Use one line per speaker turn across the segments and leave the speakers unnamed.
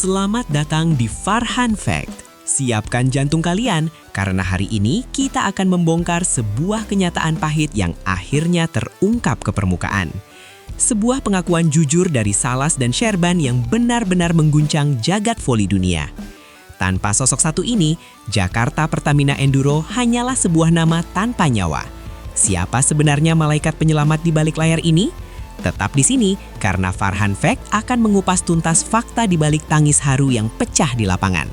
Selamat datang di Farhan Fact. Siapkan jantung kalian, karena hari ini kita akan membongkar sebuah kenyataan pahit yang akhirnya terungkap ke permukaan. Sebuah pengakuan jujur dari Salas dan Sherban yang benar-benar mengguncang jagat voli dunia. Tanpa sosok satu ini, Jakarta Pertamina Enduro hanyalah sebuah nama tanpa nyawa. Siapa sebenarnya malaikat penyelamat di balik layar ini? Tetap di sini, karena Farhan Fact akan mengupas tuntas fakta di balik tangis haru yang pecah di lapangan.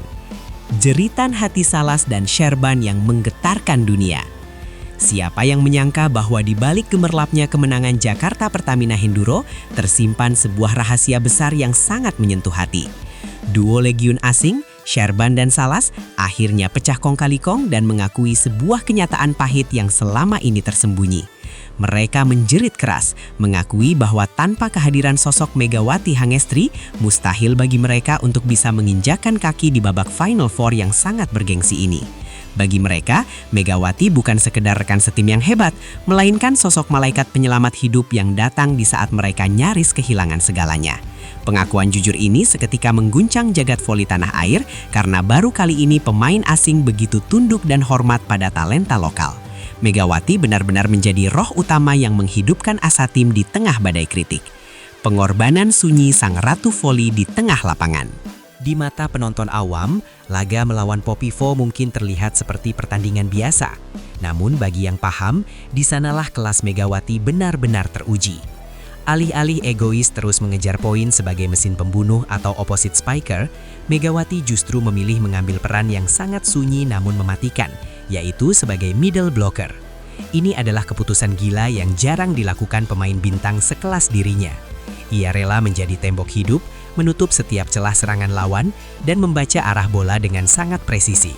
Jeritan hati Salas dan Sherban yang menggetarkan dunia. Siapa yang menyangka bahwa di balik gemerlapnya kemenangan Jakarta Pertamina Enduro tersimpan sebuah rahasia besar yang sangat menyentuh hati. Duo legiun asing, Sherban dan Salas, akhirnya pecah kong kali kong dan mengakui sebuah kenyataan pahit yang selama ini tersembunyi. Mereka menjerit keras, mengakui bahwa tanpa kehadiran sosok Megawati Hangestri, mustahil bagi mereka untuk bisa menginjakkan kaki di babak Final Four yang sangat bergengsi ini. Bagi mereka, Megawati bukan sekedar rekan setim yang hebat, melainkan sosok malaikat penyelamat hidup yang datang di saat mereka nyaris kehilangan segalanya. Pengakuan jujur ini seketika mengguncang jagat voli tanah air karena baru kali ini pemain asing begitu tunduk dan hormat pada talenta lokal. Megawati benar-benar menjadi roh utama yang menghidupkan asa tim di tengah badai kritik. Pengorbanan sunyi sang ratu voli di tengah lapangan. Di mata penonton awam, laga melawan Popifo mungkin terlihat seperti pertandingan biasa. Namun bagi yang paham, di sanalah kelas Megawati benar-benar teruji. Alih-alih egois terus mengejar poin sebagai mesin pembunuh atau opposite spiker, Megawati justru memilih mengambil peran yang sangat sunyi namun mematikan, yaitu sebagai middle blocker. Ini adalah keputusan gila yang jarang dilakukan pemain bintang sekelas dirinya. Ia rela menjadi tembok hidup, menutup setiap celah serangan lawan, dan membaca arah bola dengan sangat presisi.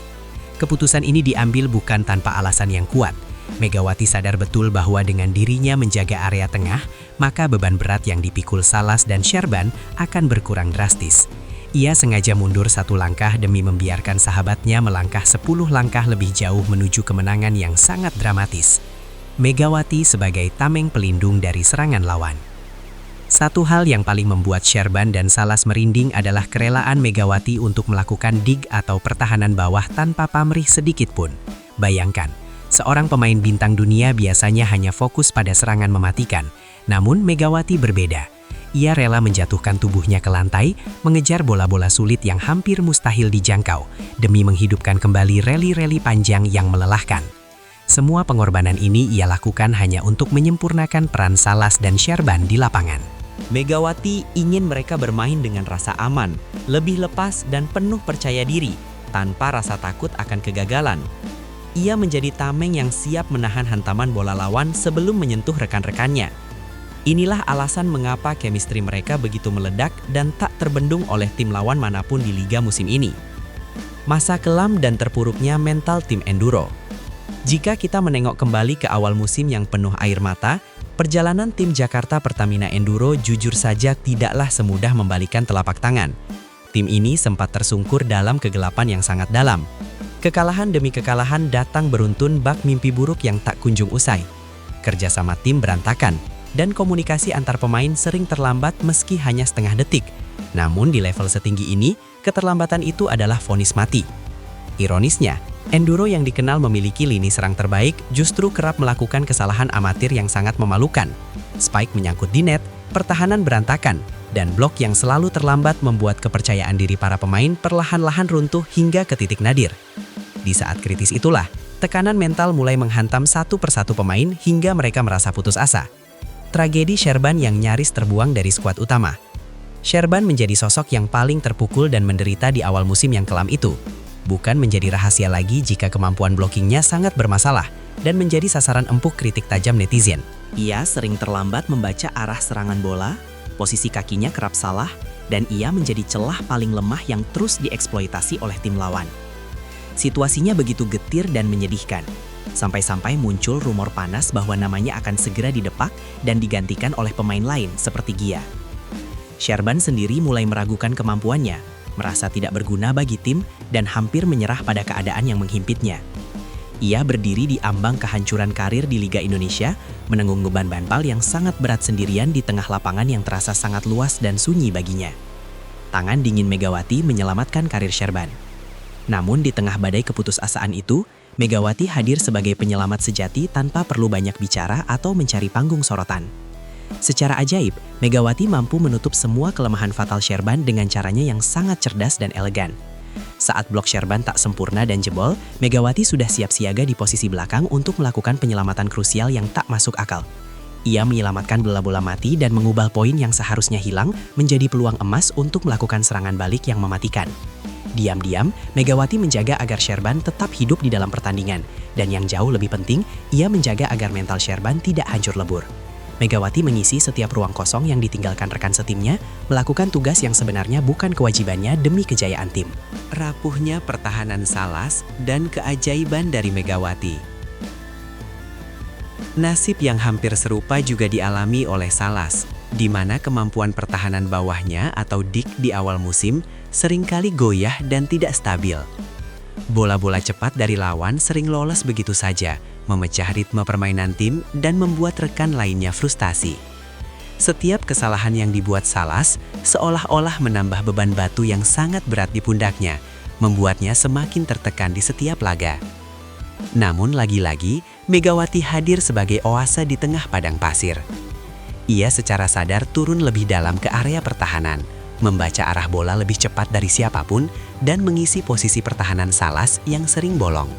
Keputusan ini diambil bukan tanpa alasan yang kuat. Megawati sadar betul bahwa dengan dirinya menjaga area tengah, maka beban berat yang dipikul Salas dan Sherban akan berkurang drastis. Ia sengaja mundur satu langkah demi membiarkan sahabatnya melangkah 10 langkah lebih jauh menuju kemenangan yang sangat dramatis. Megawati sebagai tameng pelindung dari serangan lawan. Satu hal yang paling membuat Sherban dan Salas merinding adalah kerelaan Megawati untuk melakukan dig atau pertahanan bawah tanpa pamrih sedikit pun. Bayangkan, seorang pemain bintang dunia biasanya hanya fokus pada serangan mematikan, namun Megawati berbeda. Ia rela menjatuhkan tubuhnya ke lantai, mengejar bola-bola sulit yang hampir mustahil dijangkau, demi menghidupkan kembali rally-rally panjang yang melelahkan. Semua pengorbanan ini ia lakukan hanya untuk menyempurnakan peran Salas dan Sherban di lapangan. Megawati ingin mereka bermain dengan rasa aman, lebih lepas dan penuh percaya diri, tanpa rasa takut akan kegagalan. Ia menjadi tameng yang siap menahan hantaman bola lawan sebelum menyentuh rekan-rekannya. Inilah alasan mengapa chemistry mereka begitu meledak dan tak terbendung oleh tim lawan manapun di liga musim ini. Masa kelam dan terpuruknya mental tim Enduro. Jika kita menengok kembali ke awal musim yang penuh air mata, perjalanan tim Jakarta Pertamina Enduro jujur saja tidaklah semudah membalikan telapak tangan. Tim ini sempat tersungkur dalam kegelapan yang sangat dalam. Kekalahan demi kekalahan datang beruntun bak mimpi buruk yang tak kunjung usai. Kerjasama tim berantakan, dan komunikasi antar pemain sering terlambat meski hanya setengah detik. Namun di level setinggi ini, keterlambatan itu adalah vonis mati. Ironisnya, Enduro yang dikenal memiliki lini serang terbaik justru kerap melakukan kesalahan amatir yang sangat memalukan. Spike menyangkut di net, pertahanan berantakan, dan blok yang selalu terlambat membuat kepercayaan diri para pemain perlahan-lahan runtuh hingga ke titik nadir. Di saat kritis itulah, tekanan mental mulai menghantam satu persatu pemain hingga mereka merasa putus asa. Tragedi Sherban yang nyaris terbuang dari skuad utama. Sherban menjadi sosok yang paling terpukul dan menderita di awal musim yang kelam itu. Bukan menjadi rahasia lagi jika kemampuan blockingnya sangat bermasalah dan menjadi sasaran empuk kritik tajam netizen. Ia sering terlambat membaca arah serangan bola, posisi kakinya kerap salah, dan ia menjadi celah paling lemah yang terus dieksploitasi oleh tim lawan. Situasinya begitu getir dan menyedihkan. Sampai-sampai muncul rumor panas bahwa namanya akan segera didepak dan digantikan oleh pemain lain seperti Gia. Sherban sendiri mulai meragukan kemampuannya, merasa tidak berguna bagi tim dan hampir menyerah pada keadaan yang menghimpitnya. Ia berdiri di ambang kehancuran karir di Liga Indonesia, menanggung beban banpal yang sangat berat sendirian di tengah lapangan yang terasa sangat luas dan sunyi baginya. Tangan dingin Megawati menyelamatkan karir Sherban. Namun di tengah badai keputusasaan itu, Megawati hadir sebagai penyelamat sejati tanpa perlu banyak bicara atau mencari panggung sorotan. Secara ajaib, Megawati mampu menutup semua kelemahan fatal Sherban dengan caranya yang sangat cerdas dan elegan. Saat blok Sherban tak sempurna dan jebol, Megawati sudah siap siaga di posisi belakang untuk melakukan penyelamatan krusial yang tak masuk akal. Ia menyelamatkan bola-bola mati dan mengubah poin yang seharusnya hilang menjadi peluang emas untuk melakukan serangan balik yang mematikan. Diam-diam, Megawati menjaga agar Sherban tetap hidup di dalam pertandingan. Dan yang jauh lebih penting, ia menjaga agar mental Sherban tidak hancur lebur. Megawati mengisi setiap ruang kosong yang ditinggalkan rekan setimnya, melakukan tugas yang sebenarnya bukan kewajibannya demi kejayaan tim. Rapuhnya pertahanan Salas dan keajaiban dari Megawati. Nasib yang hampir serupa juga dialami oleh Salas, di mana kemampuan pertahanan bawahnya atau dik di awal musim seringkali goyah dan tidak stabil. Bola-bola cepat dari lawan sering lolos begitu saja, memecah ritme permainan tim dan membuat rekan lainnya frustasi. Setiap kesalahan yang dibuat Salas seolah-olah menambah beban batu yang sangat berat di pundaknya, membuatnya semakin tertekan di setiap laga. Namun lagi-lagi, Megawati hadir sebagai oase di tengah padang pasir. Ia secara sadar turun lebih dalam ke area pertahanan, membaca arah bola lebih cepat dari siapapun, dan mengisi posisi pertahanan Salas yang sering bolong.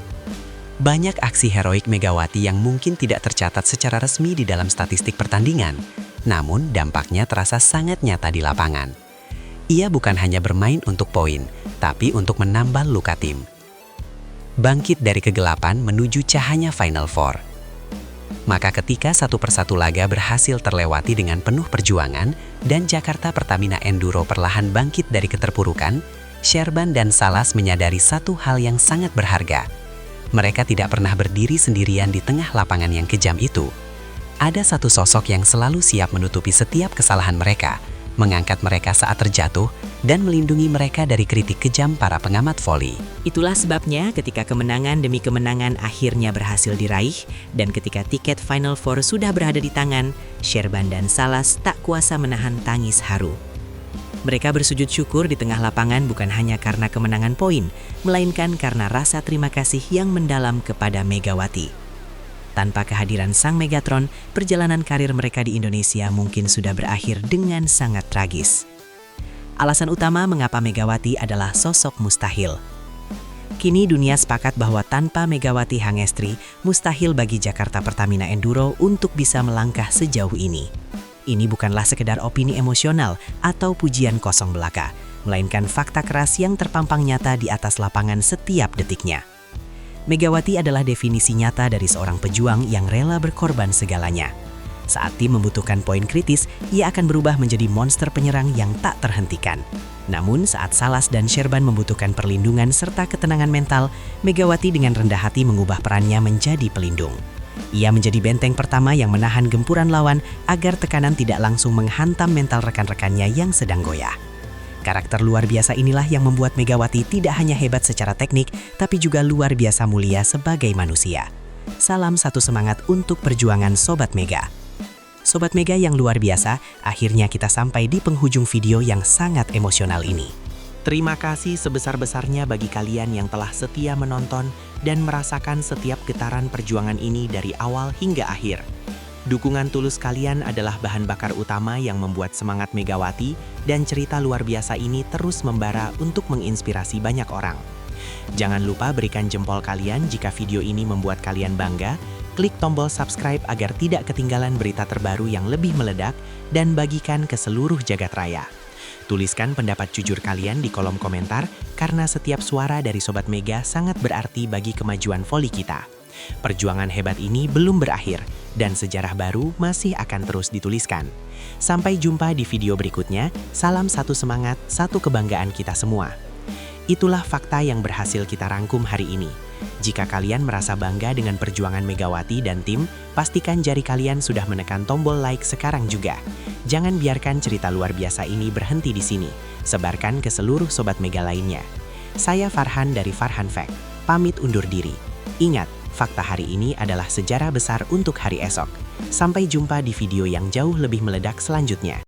Banyak aksi heroik Megawati yang mungkin tidak tercatat secara resmi di dalam statistik pertandingan, namun dampaknya terasa sangat nyata di lapangan. Ia bukan hanya bermain untuk poin, tapi untuk menambal luka tim. Bangkit dari kegelapan menuju cahaya Final Four. Maka ketika satu persatu laga berhasil terlewati dengan penuh perjuangan dan Jakarta Pertamina Enduro perlahan bangkit dari keterpurukan, Sherban dan Salas menyadari satu hal yang sangat berharga. Mereka tidak pernah berdiri sendirian di tengah lapangan yang kejam itu. Ada satu sosok yang selalu siap menutupi setiap kesalahan mereka, mengangkat mereka saat terjatuh, dan melindungi mereka dari kritik kejam para pengamat voli.
Itulah sebabnya ketika kemenangan demi kemenangan akhirnya berhasil diraih, dan ketika tiket Final Four sudah berada di tangan, Sherban dan Salas tak kuasa menahan tangis haru. Mereka bersujud syukur di tengah lapangan bukan hanya karena kemenangan poin, melainkan karena rasa terima kasih yang mendalam kepada Megawati. Tanpa kehadiran sang Megatron, perjalanan karir mereka di Indonesia mungkin sudah berakhir dengan sangat tragis. Alasan utama mengapa Megawati adalah sosok mustahil. Kini dunia sepakat bahwa tanpa Megawati Hangestri, mustahil bagi Jakarta Pertamina Enduro untuk bisa melangkah sejauh ini. Ini bukanlah sekedar opini emosional atau pujian kosong belaka, melainkan fakta keras yang terpampang nyata di atas lapangan setiap detiknya. Megawati adalah definisi nyata dari seorang pejuang yang rela berkorban segalanya. Saat tim membutuhkan poin kritis, ia akan berubah menjadi monster penyerang yang tak terhentikan. Namun saat Salas dan Sherban membutuhkan perlindungan serta ketenangan mental, Megawati dengan rendah hati mengubah perannya menjadi pelindung. Ia menjadi benteng pertama yang menahan gempuran lawan agar tekanan tidak langsung menghantam mental rekan-rekannya yang sedang goyah. Karakter luar biasa inilah yang membuat Megawati tidak hanya hebat secara teknik, tapi juga luar biasa mulia sebagai manusia. Salam satu semangat untuk perjuangan Sobat Mega. Sobat Mega yang luar biasa, akhirnya kita sampai di penghujung video yang sangat emosional ini. Terima kasih sebesar-besarnya bagi kalian yang telah setia menonton dan merasakan setiap getaran perjuangan ini dari awal hingga akhir. Dukungan tulus kalian adalah bahan bakar utama yang membuat semangat Megawati dan cerita luar biasa ini terus membara untuk menginspirasi banyak orang. Jangan lupa berikan jempol kalian jika video ini membuat kalian bangga, klik tombol subscribe agar tidak ketinggalan berita terbaru yang lebih meledak, dan bagikan ke seluruh jagat raya. Tuliskan pendapat jujur kalian di kolom komentar, karena setiap suara dari Sobat Mega sangat berarti bagi kemajuan voli kita. Perjuangan hebat ini belum berakhir, dan sejarah baru masih akan terus dituliskan. Sampai jumpa di video berikutnya, salam satu semangat, satu kebanggaan kita semua. Itulah fakta yang berhasil kita rangkum hari ini. Jika kalian merasa bangga dengan perjuangan Megawati dan tim, pastikan jari kalian sudah menekan tombol like sekarang juga. Jangan biarkan cerita luar biasa ini berhenti di sini. Sebarkan ke seluruh Sobat Mega lainnya. Saya Farhan dari Farhan Fact, pamit undur diri. Ingat, fakta hari ini adalah sejarah besar untuk hari esok. Sampai jumpa di video yang jauh lebih meledak selanjutnya.